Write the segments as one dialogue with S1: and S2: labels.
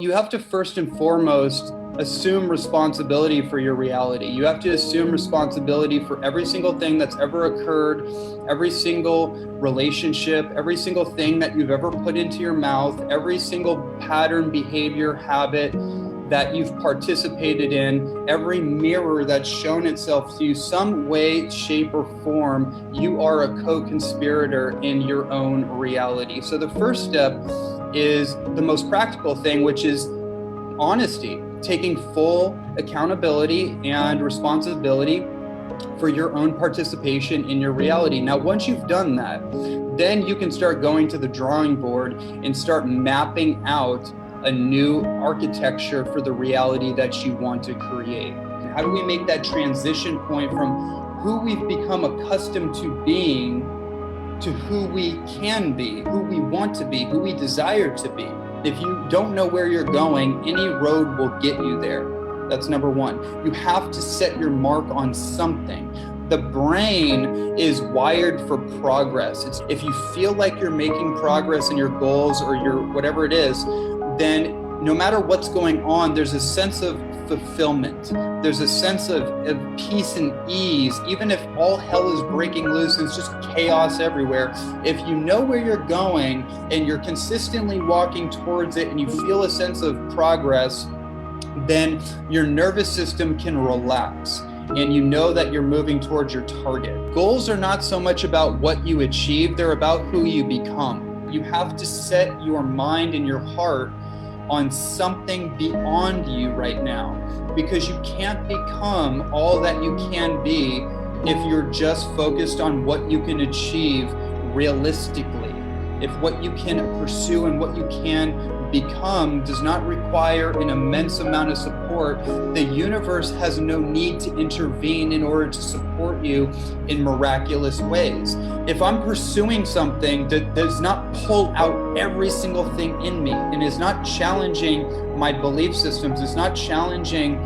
S1: You have to first and foremost assume responsibility for your reality. You have to assume responsibility for every single thing that's ever occurred, every single relationship, every single thing that you've ever put into your mouth, every single pattern, behavior, habit that you've participated in, every mirror that's shown itself to you some way, shape, or form. You are a co-conspirator in your own reality. So the first step is the most practical thing, which is honesty, taking full accountability and responsibility for your own participation in your reality. Now, once you've done that, then you can start going to the drawing board and start mapping out a new architecture for the reality that you want to create. How do we make that transition point from who we've become accustomed to being to who we can be, who we want to be, who we desire to be? If you don't know where you're going, any road will get you there. That's number one. You have to set your mark on something. The brain is wired for progress. If you feel like you're making progress in your goals or your whatever it is, then no matter what's going on, there's a sense of fulfillment. There's a sense of peace and ease, even if all hell is breaking loose and it's just chaos everywhere. If you know where you're going and you're consistently walking towards it and you feel a sense of progress, then your nervous system can relax and you know that you're moving towards your target. Goals are not so much about what you achieve, they're about who you become. You have to set your mind and your heart on something beyond you right now, because you can't become all that you can be if you're just focused on what you can achieve realistically. If what you can pursue and what you can become does not require an immense amount of support, the universe has no need to intervene in order to support you in miraculous ways. If I'm pursuing something that does not pull out every single thing in me and is not challenging my belief systems, it's not challenging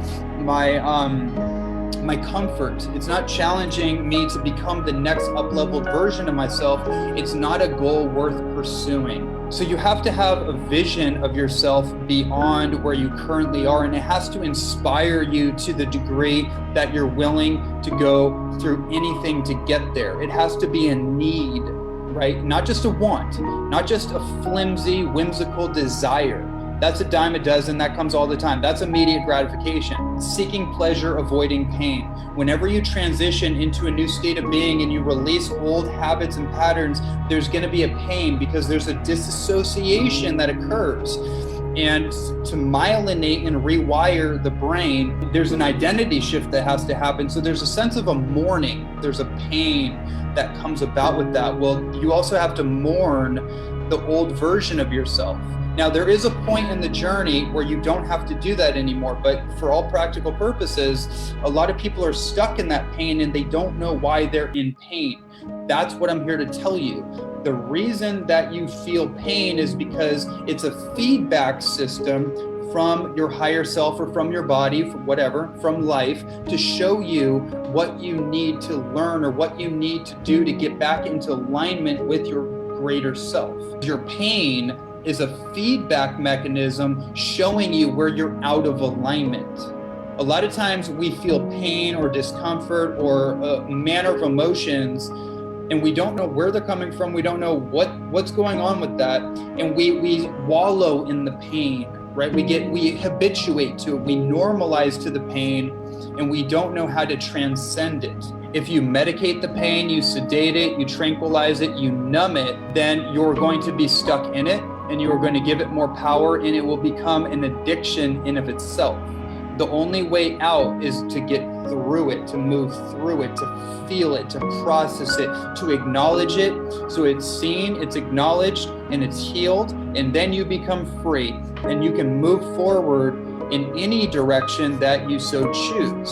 S1: my comfort, it's not challenging me to become the next up-leveled version of myself, it's not a goal worth pursuing. So you have to have a vision of yourself beyond where you currently are, and it has to inspire you to the degree that you're willing to go through anything to get there. It has to be a need, right? Not just a want, not just a flimsy, whimsical desire. That's a dime a dozen, that comes all the time. That's immediate gratification. Seeking pleasure, avoiding pain. Whenever you transition into a new state of being and you release old habits and patterns, there's gonna be a pain because there's a disassociation that occurs. And to myelinate and rewire the brain, there's an identity shift that has to happen. So there's a sense of a mourning. There's a pain that comes about with that. Well, you also have to mourn the old version of yourself. Now, there is a point in the journey where you don't have to do that anymore, but for all practical purposes, a lot of people are stuck in that pain and they don't know why they're in pain. That's what I'm here to tell you. The reason that you feel pain is because it's a feedback system from your higher self or from your body, from whatever, from life, to show you what you need to learn or what you need to do to get back into alignment with your greater self. Your pain is a feedback mechanism showing you where you're out of alignment. A lot of times we feel pain or discomfort or a manner of emotions and we don't know where they're coming from. We don't know what's going on with that. And we wallow in the pain, right? We habituate to it. We normalize to the pain and we don't know how to transcend it. If you medicate the pain, you sedate it, you tranquilize it, you numb it, then you're going to be stuck in it and you're going to give it more power and it will become an addiction in of itself. The only way out is to get through it, to move through it, to feel it, to process it, to acknowledge it. So it's seen, it's acknowledged, and it's healed, and then you become free and you can move forward in any direction that you so choose.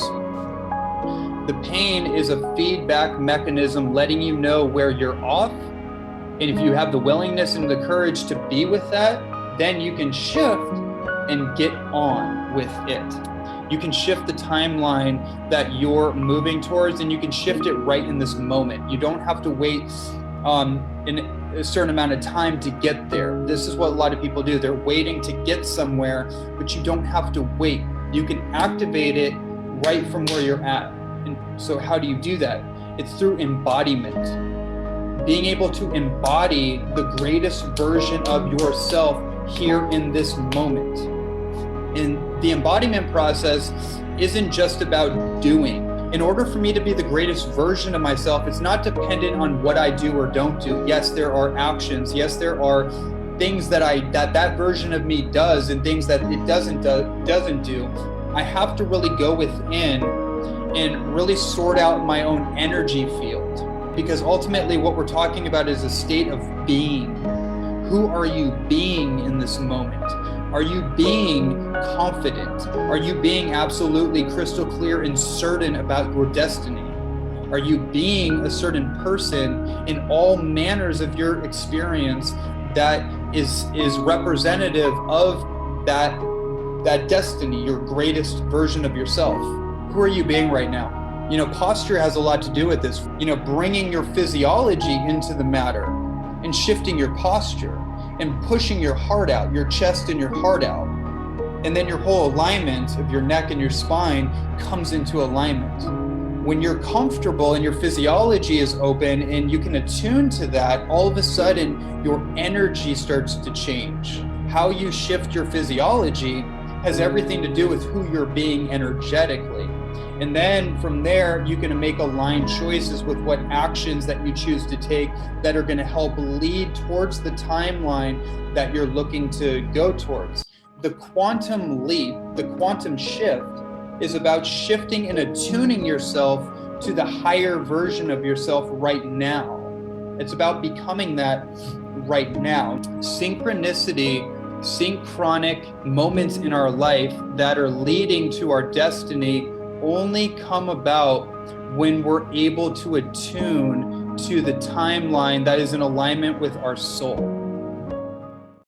S1: The pain is a feedback mechanism letting you know where you're off. And if you have the willingness and the courage to be with that, then you can shift and get on with it. You can shift the timeline that you're moving towards and you can shift it right in this moment. You don't have to wait. And a certain amount of time to get there. This is what a lot of people do. They're waiting to get somewhere, but you don't have to wait. You can activate it right from where you're at. And so how do you do that? It's through embodiment. Being able to embody the greatest version of yourself here in this moment. And the embodiment process isn't just about doing. In order for me to be the greatest version of myself, it's not dependent on what I do or don't do. Yes, there are actions. Yes, there are things that version of me does and things that it doesn't do. I have to really go within and really sort out my own energy field, because ultimately what we're talking about is a state of being. Who are you being in this moment? Are you being confident? Are you being absolutely crystal clear and certain about your destiny? Are you being a certain person in all manners of your experience that is representative of that destiny, your greatest version of yourself? Who are you being right now? Posture has a lot to do with this. Bringing your physiology into the matter and shifting your posture and pushing your heart out, your chest and your heart out. And then your whole alignment of your neck and your spine comes into alignment. When you're comfortable and your physiology is open and you can attune to that, all of a sudden your energy starts to change. How you shift your physiology has everything to do with who you're being energetically. And then from there, you can make aligned choices with what actions that you choose to take that are going to help lead towards the timeline that you're looking to go towards. The quantum leap, the quantum shift, is about shifting and attuning yourself to the higher version of yourself right now. It's about becoming that right now. Synchronicity, synchronic moments in our life that are leading to our destiny only come about when we're able to attune to the timeline that is in alignment with our soul.